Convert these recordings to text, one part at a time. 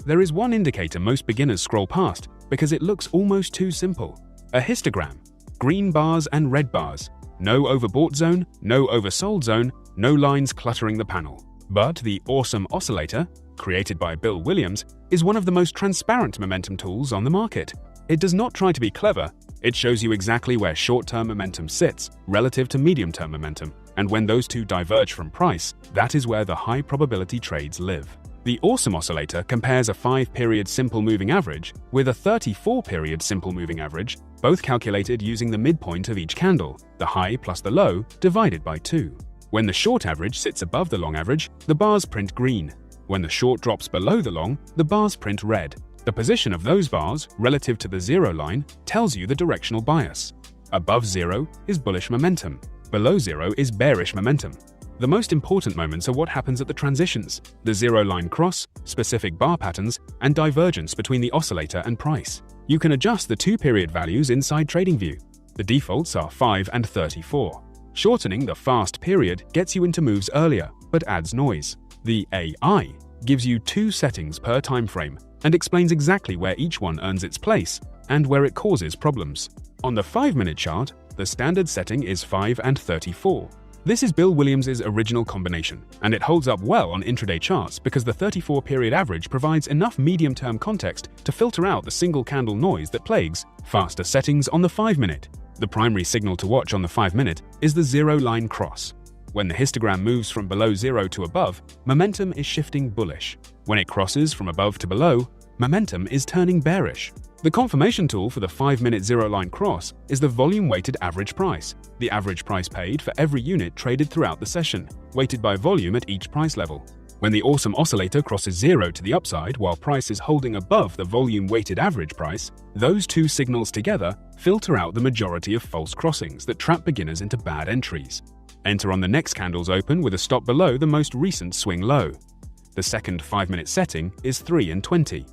There is one indicator most beginners scroll past because it looks almost too simple. A histogram. Green bars and red bars. No overbought zone, no oversold zone, no lines cluttering the panel. But the Awesome Oscillator, created by Bill Williams, is one of the most transparent momentum tools on the market. It does not try to be clever. It shows you exactly where short-term momentum sits relative to medium-term momentum, and when those two diverge from price, that is where the high-probability trades live. The Awesome Oscillator compares a 5-period simple moving average with a 34-period simple moving average, both calculated using the midpoint of each candle, the high plus the low, divided by 2. When the short average sits above the long average, the bars print green. When the short drops below the long, the bars print red. The position of those bars, relative to the zero line, tells you the directional bias. Above zero is bullish momentum. Below zero is bearish momentum. The most important moments are what happens at the transitions, the zero-line cross, specific bar patterns, and divergence between the oscillator and price. You can adjust the 2-period values inside TradingView. The defaults are 5 and 34. Shortening the fast period gets you into moves earlier, but adds noise. The AI gives you 2 settings per time frame and explains exactly where each one earns its place and where it causes problems. On the 5-minute chart, the standard setting is 5 and 34. This is Bill Williams' original combination, and it holds up well on intraday charts because the 34-period average provides enough medium-term context to filter out the single candle noise that plagues faster settings on the 5-minute. The primary signal to watch on the 5-minute is the zero-line cross. When the histogram moves from below zero to above, momentum is shifting bullish. When it crosses from above to below, momentum is turning bearish. The confirmation tool for the 5-minute zero-line cross is the volume-weighted average price, the average price paid for every unit traded throughout the session, weighted by volume at each price level. When the Awesome Oscillator crosses zero to the upside while price is holding above the volume-weighted average price, those two signals together filter out the majority of false crossings that trap beginners into bad entries. Enter on the next candle's open with a stop below the most recent swing low. The second 5-minute setting is 3 and 20.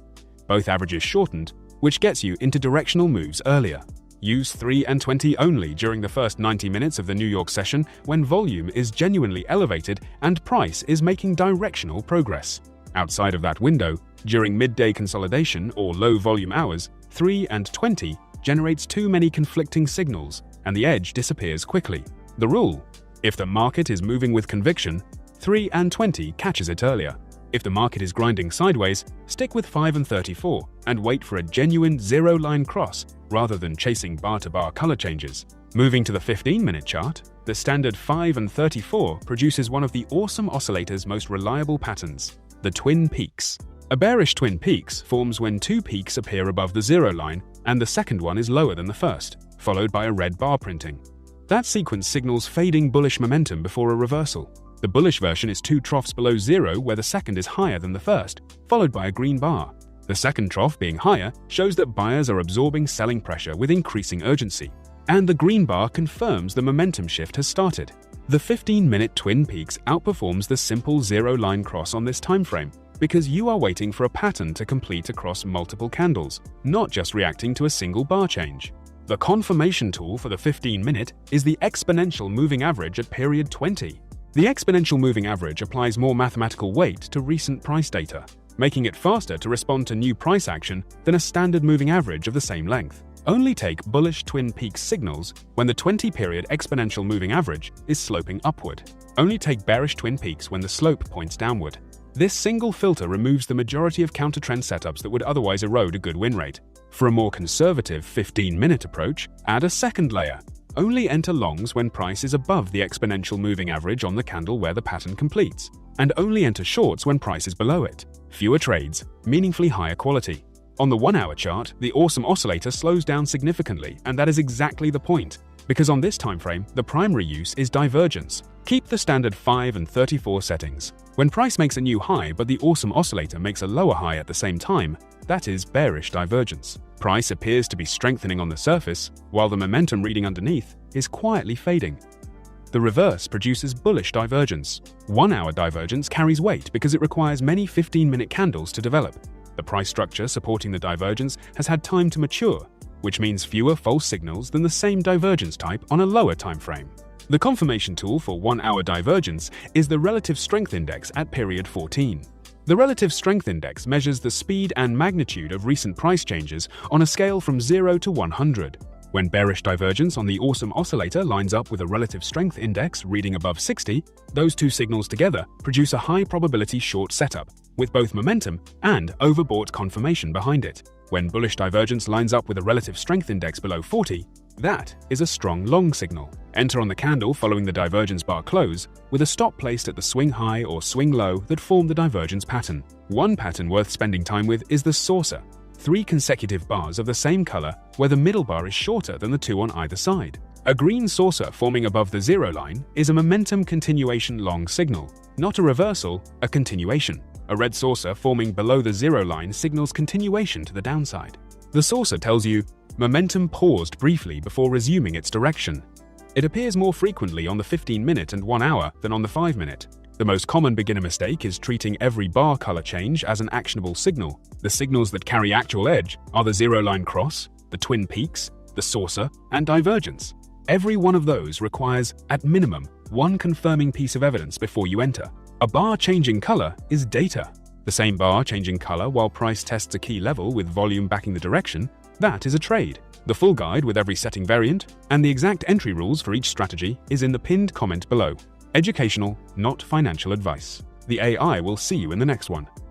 Both averages shortened, which gets you into directional moves earlier. Use 3 and 20 only during the first 90 minutes of the New York session when volume is genuinely elevated and price is making directional progress. Outside of that window, during midday consolidation or low volume hours, 3 and 20 generates too many conflicting signals and the edge disappears quickly. The rule: if the market is moving with conviction, 3 and 20 catches it earlier. If the market is grinding sideways, stick with 5 and 34 and wait for a genuine zero-line cross rather than chasing bar-to-bar color changes. Moving to the 15-minute chart, the standard 5 and 34 produces one of the Awesome Oscillator's most reliable patterns, the twin peaks. A bearish twin peaks forms when 2 peaks appear above the zero line and the second one is lower than the first, followed by a red bar printing. That sequence signals fading bullish momentum before a reversal. The bullish version is 2 troughs below zero where the second is higher than the first, followed by a green bar. The second trough being higher shows that buyers are absorbing selling pressure with increasing urgency, and the green bar confirms the momentum shift has started. The 15-minute twin peaks outperforms the simple zero-line cross on this time frame because you are waiting for a pattern to complete across multiple candles, not just reacting to a single bar change. The confirmation tool for the 15-minute is the exponential moving average at period 20. The exponential moving average applies more mathematical weight to recent price data, making it faster to respond to new price action than a standard moving average of the same length. Only take bullish twin peaks signals when the 20-period exponential moving average is sloping upward. Only take bearish twin peaks when the slope points downward. This single filter removes the majority of counter-trend setups that would otherwise erode a good win rate. For a more conservative 15-minute approach, add a second layer. Only enter longs when price is above the exponential moving average on the candle where the pattern completes, and only enter shorts when price is below it. Fewer trades, meaningfully higher quality. On the 1-hour chart, the Awesome Oscillator slows down significantly, and that is exactly the point, because on this time frame, the primary use is divergence. Keep the standard 5 and 34 settings. When price makes a new high but the Awesome Oscillator makes a lower high at the same time, that is bearish divergence. Price appears to be strengthening on the surface, while the momentum reading underneath is quietly fading. The reverse produces bullish divergence. 1-hour divergence carries weight because it requires many 15-minute candles to develop. The price structure supporting the divergence has had time to mature, which means fewer false signals than the same divergence type on a lower time frame. The confirmation tool for 1-hour divergence is the Relative Strength Index at period 14. The relative strength index measures the speed and magnitude of recent price changes on a scale from 0 to 100. When bearish divergence on the Awesome Oscillator lines up with a relative strength index reading above 60, those two signals together produce a high probability short setup, with both momentum and overbought confirmation behind it. When bullish divergence lines up with a relative strength index below 40, that is a strong long signal. Enter on the candle following the divergence bar close, with a stop placed at the swing high or swing low that form the divergence pattern. One pattern worth spending time with is the saucer. 3 consecutive bars of the same color where the middle bar is shorter than the two on either side. A green saucer forming above the zero line is a momentum continuation long signal, not a reversal, a continuation. A red saucer forming below the zero line signals continuation to the downside. The saucer tells you momentum paused briefly before resuming its direction. It appears more frequently on the 15-minute and 1 hour than on the 5-minute. The most common beginner mistake is treating every bar color change as an actionable signal. The signals that carry actual edge are the zero-line cross, the twin peaks, the saucer, and divergence. Every one of those requires, at minimum, one confirming piece of evidence before you enter. A bar changing color is data. The same bar changing color while price tests a key level with volume backing the direction, that is a trade. The full guide with every setting variant and the exact entry rules for each strategy is in the pinned comment below. Educational, not financial advice. The AI will see you in the next one.